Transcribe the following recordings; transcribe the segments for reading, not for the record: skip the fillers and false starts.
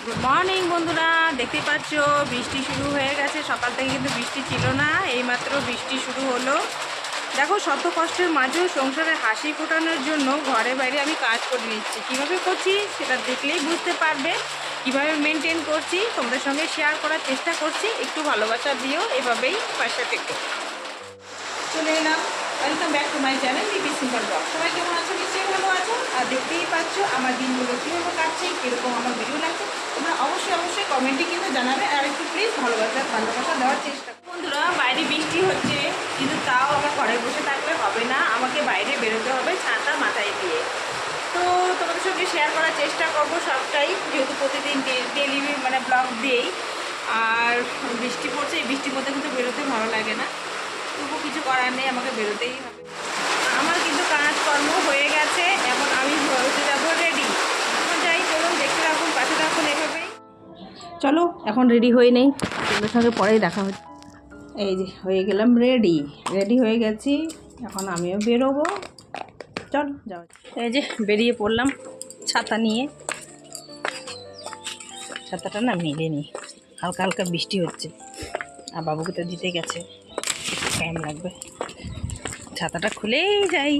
Good morning বন্ধুরা, দেখতেই পাচ্ছ বৃষ্টি শুরু হয়ে গেছে। সকাল থেকে কিন্তু বৃষ্টি ছিল না, এইমাত্র বৃষ্টি শুরু হলো। দেখো, শত কষ্টের মাঝেও সংসারে হাসি ফোটানোর জন্য ঘরে বাইরে আমি কাজ করে নিচ্ছি। কীভাবে করছি সেটা দেখলেই বুঝতে পারবে। কীভাবে মেনটেন করছি তোমাদের সঙ্গে শেয়ার করার চেষ্টা করছি। একটু ভালোবাসা দিও, এভাবেই পাশে থেকো। চলে এলাম, welcome back to my channel লিপি সিম্পল ব্লগ। সবাই কেমন আছো? নিশ্চয়ই ভালো আছো। আর দেখতেই পাচ্ছ আমার দিনগুলো কীভাবে কাটছে, কীরকম আমার ভিডিও লাগছে তোমরা অবশ্যই কমেন্টে কিন্তু জানাবে। আর একটু প্লিজ ভালোবাসা দেওয়ার চেষ্টা করো। বন্ধুরা, বাইরে বৃষ্টি হচ্ছে, কিন্তু তাও আমার ঘরে বসে থাকলে হবে না, আমাকে বাইরে বেরোতে হবে ছাতা মাথায় দিয়ে। তো তোমাদের সঙ্গে শেয়ার করার চেষ্টা করবো সবটাই, যেহেতু প্রতিদিন ডেলি মানে ব্লগ দিয়েই। আর বৃষ্টি পড়ছে, এই বৃষ্টির মধ্যে কিন্তু বেরোতে ভালো লাগে না, তবু কিছু করার নেই, আমাকে বেরোতেই হবে। আমার কিন্তু কাজকর্ম হয়ে গেছে, এখন আমি হতে যাবো রেডি। এখন যাই, চলুন দেখতে রাখুন, পাশে রাখুন এভাবেই। চলো এখন রেডি হয়ে নেই, তোমাদের সঙ্গে পরেই দেখা হচ্ছে। এই যে হয়ে গেলাম রেডি হয়ে গেছি, এখন আমিও বেরোবো। চল যাও। এই যে বেরিয়ে পড়লাম ছাতা নিয়ে। ছাতাটা না মেলেনি, হালকা হালকা বৃষ্টি হচ্ছে, আর বাবুকে তো দিতে গেছে, একটু টাইম লাগবে। ছাতাটা খুলেই যাই,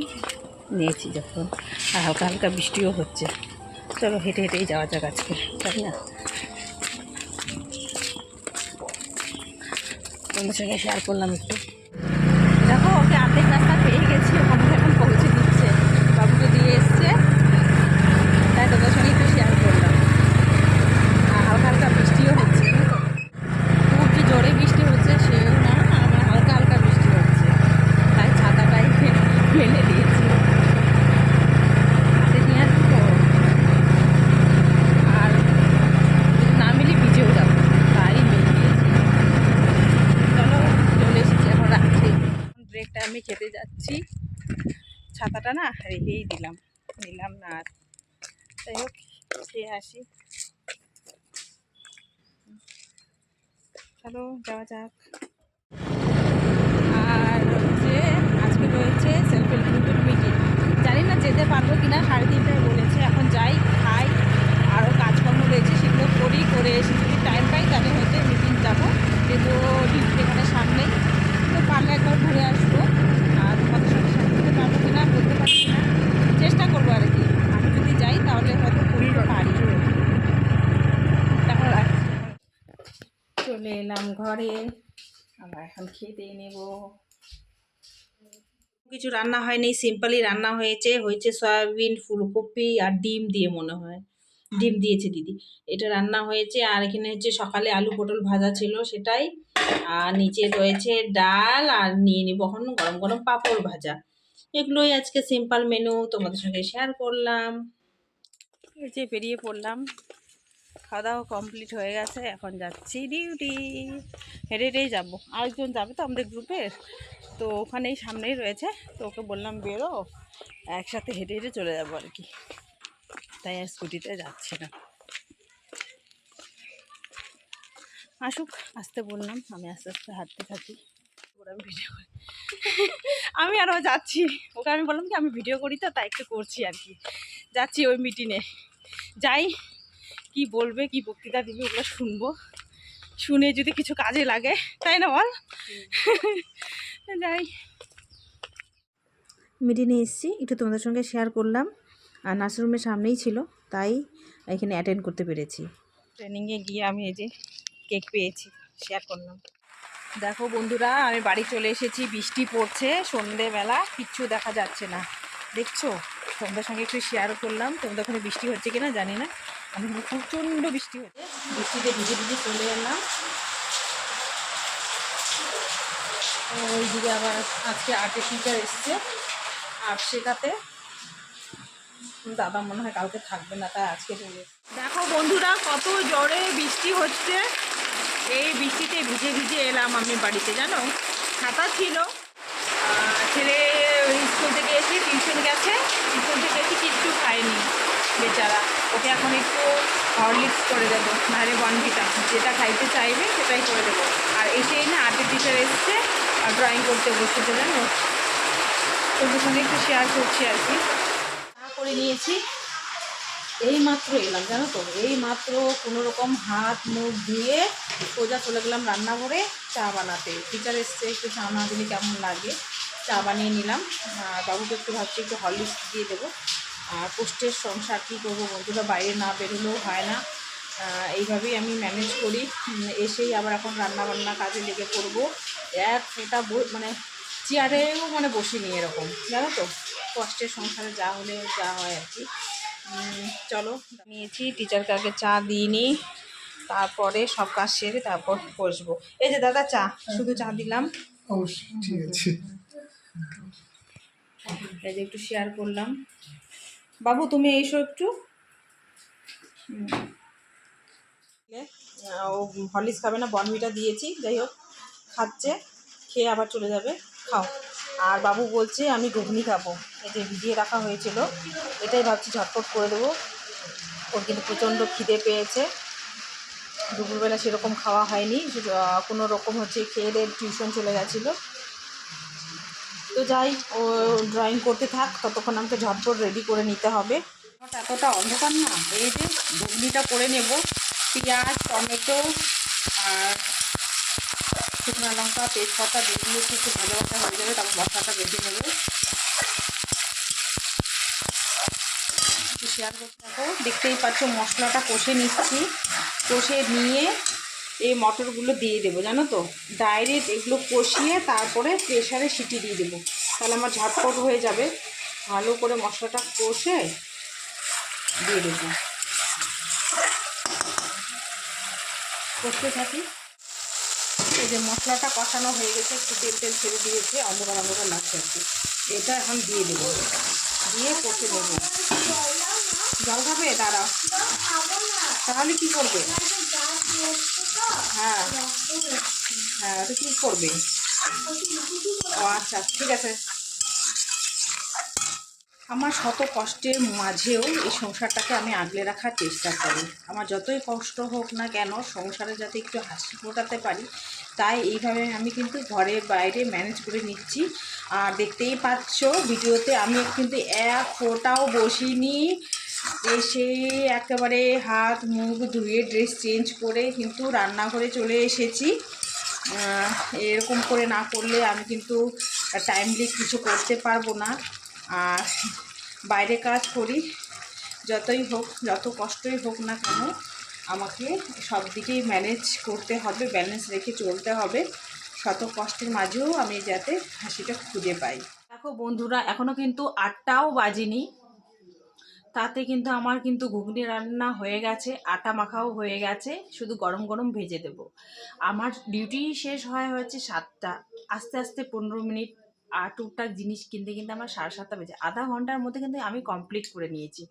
নিয়েছি যখন, আর হালকা হালকা বৃষ্টিও হচ্ছে। চলো হেঁটে হেঁটেই যাওয়া যাক আজকে, তাই না? তোমাদের সঙ্গে শেয়ার করলাম একটু। দেখো, ওকে অর্ধেক রাস্তা পেয়ে গেছি, ওখানে এখন পৌঁছে দিচ্ছে, বাবুকে দিয়ে এসছে, তাই তোমাদের সঙ্গে একটু শেয়ার করলাম। আর হালকা হালকা বৃষ্টিও হচ্ছে, খুব যে জোরে বৃষ্টি হচ্ছে সেও না, আমার হালকা হালকা বৃষ্টি হচ্ছে, তাই ছাতাটাই ফেলে দিয়েছি। হাতে নিয়ে আসবো, আর না মিলে ভিজেও যাবো, তাই নিয়ে গিয়েছি। চলো, চলে এসেছি, এখন রাখছি। ব্রেকটা আমি খেতে যাচ্ছি, ছাতাটা না রেখেই নিলাম না আর। যাই হোক, খেয়ে আসি। চলো যাওয়া যাক। আর হচ্ছে আজকে রয়েছে সেলফ হেল্প গ্রুপের মিটিং, জানি না যেতে পারবো কিনা, 3:30টায় বলেছে। এখন যাই, খাই, আরও কাজকর্ম রয়েছে সেগুলো করে এসে যদি টাইম পাই তাহলে হয়তো মিটিং যাবো, যেহেতু ডিউটি এখানে সামনেই, তো পারলে একবার ঘুরে আসবো। আর তোমাদের সঙ্গে শেয়ার করতে পারবো কিনা বলতে পারছি না, চেষ্টা করবো আর কি। আমি যদি যাই তাহলে হয়তো করতে পারি। এখন চলে এলাম ঘরে, আমরা এখন খেতে নেব। কিছু রান্না হয়নি, সিম্পলই রান্না হয়েছে সয়াবিন, ফুলকপি আর ডিম দিয়ে, মনে হয় ডিম দিয়েছে দিদি। এটা রান্না হয়েছে, আর এখানে হচ্ছে সকালে আলু পটল ভাজা ছিল সেটাই, আর নিচে রয়েছে ডাল, আর নিয়ে নিব এখন গরম গরম পাঁপড় ভাজা। এগুলোই আজকে সিম্পল মেনু, তোমাদের সঙ্গে শেয়ার করলাম। এই যে বেরিয়ে পড়লাম, খাওয়া দাওয়া কমপ্লিট হয়ে গেছে, এখন যাচ্ছি ডিউটি। হেঁটে হেঁটেই যাবো, আরেকজন যাবে তো আমাদের গ্রুপের, তো ওখানেই সামনেই রয়েছে, তো ওকে বললাম বেরো, একসাথে হেঁটে হেঁটে চলে যাবো আর কি, তাই আর স্কুটিতে যাচ্ছি না। আসুক, আসতে বললাম, আমি আস্তে আস্তে হাঁটতে থাকি। আমি ভিডিও করি, আমি আরও যাচ্ছি, ওকে আমি বললাম কি আমি ভিডিও করি তো, তাই একটু করছি আর কি। যাচ্ছি ওই মিটিংয়ে, যাই, কি বলবে, কি বক্তৃতা দিবে, ওগুলো শুনবো, শুনে যদি কিছু কাজে লাগে, তাই না বল? যাই, মিটিংয়ে এসেছি, একটু তোমাদের সঙ্গে শেয়ার করলাম। আর নার্সিংরুমের সামনেই ছিল, তাই এখানে অ্যাটেন্ড করতে পেরেছি। ট্রেনিংয়ে গিয়ে আমি এই যে কেক পেয়েছি, শেয়ার করলাম। দেখো বন্ধুরা, আমি বাড়ি চলে এসেছি, বৃষ্টি পড়ছে, সন্ধেবেলা কিচ্ছু দেখা যাচ্ছে না, দেখছো? তোমাদের সঙ্গে একটু শেয়ার করলাম, তোমাদের ওখানে বৃষ্টি হচ্ছে কিনা জানি না, আমি প্রচণ্ড বৃষ্টি হচ্ছে, বৃষ্টিতে ভিজে ভিজে চলে এলাম। ওই দিকে আবার আজকে আর্টের টিচার এসছে আর্ট শেখাতে, দাদা মনে হয় কালকে থাকবে না, তাই আজকে চলে। দেখো বন্ধুরা, কত জোরে বৃষ্টি হচ্ছে, এই বৃষ্টিতে ভিজে ভিজে এলাম আমি বাড়িতে, জানো? ছাতা ছিল, ছেলে স্কুল থেকে এসে টিউশন গেছে, টিউশন থেকে এসে কিচ্ছু খায়নি বেচারা, ওকে এখন একটু হরলিক্স করে দেবো, নাহলে বনভিটা, যেটা খাইতে চাইবে সেটাই করে দেবো। আর এসেই না আর্টের টিচার এসছে, আর ড্রয়িং করতে বসেছে, জানো? তোদের সঙ্গে একটু শেয়ার করছি আর কি। করে নিয়েছি, এই মাত্র এলাম জানো তো, এই মাত্র কোনো রকম হাত মুখ ধুয়ে সোজা চলে গেলাম রান্নাঘরে চা বানাতে। টিচার এসছে, একটু চা না দিলে কেমন লাগে, চা বানিয়ে নিলাম। আর বাবুকে একটু ভাবছি একটু হরলিক্স দিয়ে দেবো। আর পোস্টের সংসার কী করবো বন্ধুরা, বাইরে না বেরোলেও হয় না। এইভাবেই আমি ম্যানেজ করি। এসেই আবার এখন রান্না বান্না কাজে লেগে পড়বো। এক ফোঁটা মানে চেয়ারেও মানে বসিনি এরকম, জানো তো, কষ্টের সংসারে যা হলে যা হয় আর কি। চলো, নিয়েছি, টিচারকে আগে চা দিইনি, তারপরে সব কাজ সেরে তারপর বসবো। এই যে দাদা চা, শুধু চা দিলাম। ঠিক আছে। এই যে একটু শেয়ার করলাম। বাবু তুমি এইসো একটু। ও হরলিক্স খাবে না, বর্নভিটা দিয়েছি, যাই হোক খাচ্ছে, খেয়ে আবার চলে যাবে। খাও। আর বাবু বলছে আমি ঘুগনি খাবো, এই যে ভিজিয়ে রাখা হয়েছিল, এটাই ভাবছি ঝটপট করে দেবো। ওর কিন্তু প্রচণ্ড খিদে পেয়েছে, দুপুরবেলা সেরকম খাওয়া হয়নি, কোনো রকম হচ্ছে খেয়ে দিয়ে টিউশন চলে গেছিলো। তো যাই, ও ড্রয়িং করতে থাক, ততক্ষণ আমাকে ঝটপট রেডি করে নিতে হবে। এতটা অন্ধকার না, এই যে ঘুগনিটা করে নেব, পেঁয়াজ টমেটো আর শুকনো লঙ্কা তেজপাতা দিয়ে একটু ভাজা ভাজা হয়ে যাবে, তারপর মশলাটা বেটে নেব। একটু শেয়ার করতে থাকো, দেখতেই পাচ্ছ মশলাটা কষে নিচ্ছি। কষে নিয়ে এই মটরগুলো দিয়ে দেবো, জানো তো, ডাইরেক্ট এগুলো কষিয়ে তারপরে প্রেশারে সিটি দিয়ে দেবো, তাহলে আমার ঝটপট হয়ে যাবে। ভালো করে মশলাটা কষে দিয়ে দেবো, কষতে থাকি। এই যে মশলাটা কষানো হয়ে গেছে, একটু তেল তেল ছেড়ে দিয়েছে, অন্ধকার অন্ধকার লাগছে আর কি। এটা এখন দিয়ে দেবো, দিয়ে কষে নেবো। জল খাবে? দাঁড়াও, তাহলে কি করবে? হ্যাঁ হ্যাঁ, তো কী করবে? ও আচ্ছা, ঠিক আছে। আমার শত কষ্টের মাঝেও এই সংসারটাকে আমি আগলে রাখার চেষ্টা করি। আমার যতই কষ্ট হোক না কেন, সংসারে যাতে একটু হাসি ফোটাতে পারি, তাই এইভাবে আমি কিন্তু ঘরে বাইরে ম্যানেজ করে নিচ্ছি। আর দেখতেই পাচ্ছ ভিডিওতে আমি কিন্তু এক ফোঁটাও বসিনি, এসে একেবারে হাত মুখ ধুয়ে ড্রেস চেঞ্জ করে কিন্তু রান্নাঘরে চলে এসেছি। এরকম করে না করলে আমি কিন্তু টাইমলি কিছু করতে পারবো না। আর বাইরে কাজ করি, যতই হোক, যত কষ্টই হোক না কেন, আমাকে সব দিকেই ম্যানেজ করতে হবে, ব্যালেন্স রেখে চলতে হবে। শত কষ্টের মাঝেও আমি যাতে হাসিটা খুঁজে পাই। দেখো বন্ধুরা, এখনও কিন্তু 8টাও বাজেনি, তাতে কিন্তু আমার কিন্তু ঘুগনি রান্না হয়ে গেছে, আটা মাখাও হয়ে গেছে, শুধু গরম গরম ভেজে দেব। আমার ডিউটি শেষ হচ্ছে 7টা, আস্তে আস্তে 15 মিনিট, আর টুকটাক জিনিস কিনতে কিনতে আমার 7:30 বেজে, আধা ঘন্টার মধ্যে কিন্তু আমি কমপ্লিট করে নিয়েছি।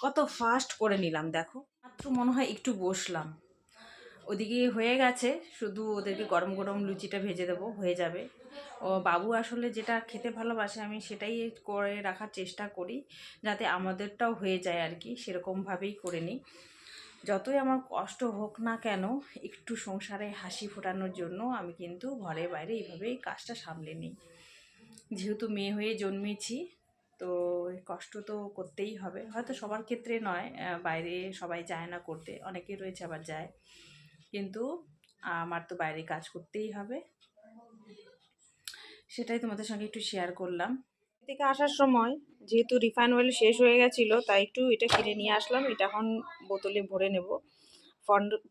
কত ফাস্ট করে নিলাম দেখো, মাত্র মনে হয় একটু বসলাম। ওদিকে হয়ে গেছে, শুধু ওদেরকে গরম গরম লুচিটা ভেজে দেবো, হয়ে যাবে। ও বাবু আসলে যেটা খেতে ভালোবাসে আমি সেটাই করে রাখার চেষ্টা করি, যাতে আমাদেরটাও হয়ে যায় আর কি, সেরকমভাবেই করে নিই। যতই আমার কষ্ট হোক না কেন, একটু সংসারে হাসি ফোটানোর জন্য আমি কিন্তু ঘরে বাইরে এইভাবেই কাজটা সামলে নিই। যেহেতু মেয়ে হয়ে জন্মেছি, তো কষ্ট তো করতেই হবে, হয়তো সবার ক্ষেত্রে নয়, বাইরে সবাই যায় না করতে, অনেকে রয়েছে আবার যায়, কিন্তু আমার তো বাইরে কাজ করতেই হবে। সেটাই তোমাদের সঙ্গে একটু শেয়ার করলাম। থেকে আসার সময় যেহেতু রিফাইন অয়েল শেষ হয়ে গেছিলো, তাই একটু এটা কিনে নিয়ে আসলাম, এটা এখন বোতলে ভরে নেব।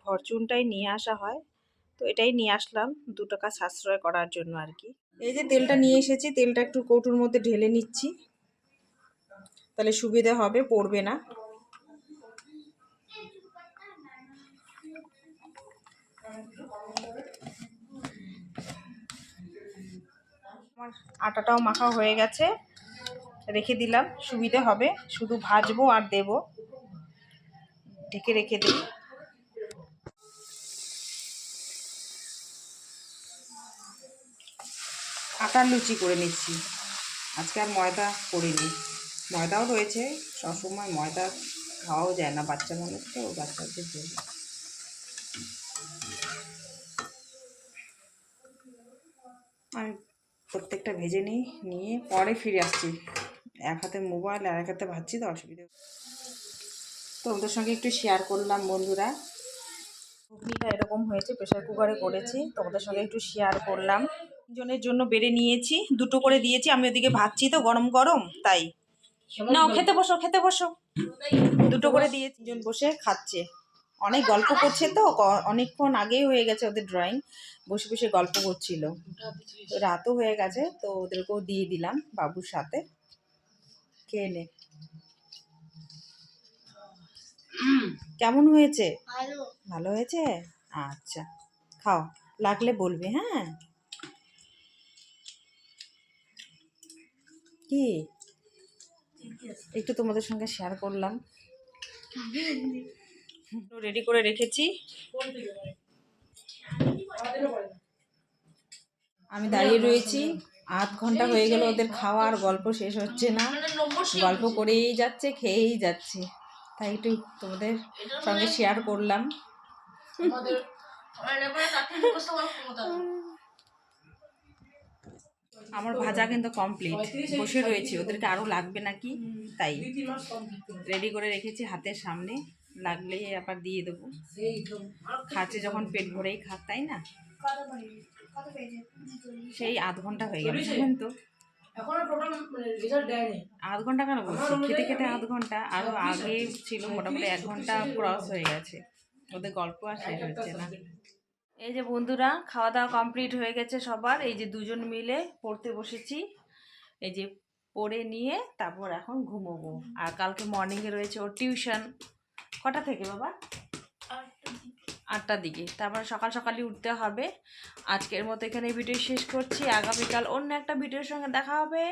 ফরচুনটাই নিয়ে আসা হয়, তো এটাই নিয়ে আসলাম 2 টাকা সাশ্রয় করার জন্য আর কি। এই যে তেলটা নিয়ে এসেছি, তেলটা একটু কৌটোর মধ্যে ঢেলে নিচ্ছি, তাহলে সুবিধা হবে, পড়বে না। আমার আটাটাও মাখা হয়ে গেছে, রেখে দিলাম, সুবিধে হবে, শুধু ভাজবো আর দেব, ঢেকে রেখে দিই। আটার লুচি করে নিচ্ছি, আজকে আর ময়দা করিনি। ময়দাও রয়েছে, সবসময় ময়দা খাওয়াও যায় না, বাচ্চা মানুষ তো, বাচ্চাদের জন্য। আমি প্রত্যেকটা ভেজে নিয়ে পরে ফিরে আসছি, এক হাতে মোবাইল আর এক হাতে ভাজছি, তো অসুবিধা। তোমাদের সঙ্গে একটু শেয়ার করলাম বন্ধুরা। ঘুগনিটা এরকম হয়েছে, প্রেশার কুকারে করেছি, তোমাদের সঙ্গে একটু শেয়ার করলাম। তিনজনের জন্য বেড়ে নিয়েছি, দুটো করে দিয়েছি, আমি ওদিকে ভাজছি তো গরম গরম, তাই নাও খেতে বসো খেতে বসো। দুটো করে দিয়ে তিনজন বসে খাচ্ছে। অনেক গল্প করছে তো, অনেকক্ষণ আগেই হয়ে গেছে ওদের ড্রয়িং, বসে বসে গল্প করছিল। তো রাতও হয়ে গেছে, তো ওদেরকেও দিয়ে দিলাম বাবুর সাথে। খেয়ে নে। কেমন হয়েছে? ভালো হয়েছে? আচ্ছা, খাও, লাগলে বলবে। হ্যাঁ, কি একটু তোমাদের সঙ্গে শেয়ার করলাম। রেডি করে রেখেছি। আমি দাঁড়িয়ে রয়েছি, আধ ঘন্টা হয়ে গেল ওদের খাওয়া, আর গল্প শেষ হচ্ছে না, গল্প করেই যাচ্ছে, খেয়েই যাচ্ছে। তাই একটু তোমাদের সঙ্গে শেয়ার করলাম। আমার ভাজা কিন্তু কমপ্লিট, বসে রয়েছে, ওদেরকে আরও লাগবে নাকি তাই রেডি করে রেখেছি হাতের সামনে, লাগলেই আবার দিয়ে দেবো। খাচ্ছে যখন পেট ভরেই খাক, তাই না? সেই আধ ঘন্টা হয়ে গেল জানেন তো। আধ ঘন্টা কেন বলছি, খেতে খেতে আধ ঘন্টা, আরও আগে ছিল, মোটামুটি 1 ঘন্টা ক্রস হয়ে গেছে, ওদের গল্প আর শেষ হচ্ছে না। এই যে বন্ধুরা, খাওয়া দাওয়া কমপ্লিট হয়ে গেছে সবার। এই যে দুজন মিলে পড়তে বসেছি, এই যে পড়ে নিয়ে তারপর এখন ঘুমোবো। আর কালকে মর্নিংয়ে রয়েছে ওর টিউশন। কটা থেকে বাবা? 8টার দিকে। তারপর সকাল সকালই উঠতে হবে। আজকের মতো এখানে ভিডিও শেষ করছি, আগামীকাল অন্য একটা ভিডিওর সঙ্গে দেখা হবে।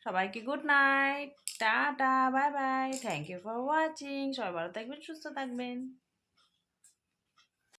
সবাইকে good night, tata, bye bye, thank you for watching. সবাই ভালো থাকবেন, সুস্থ থাকবেন।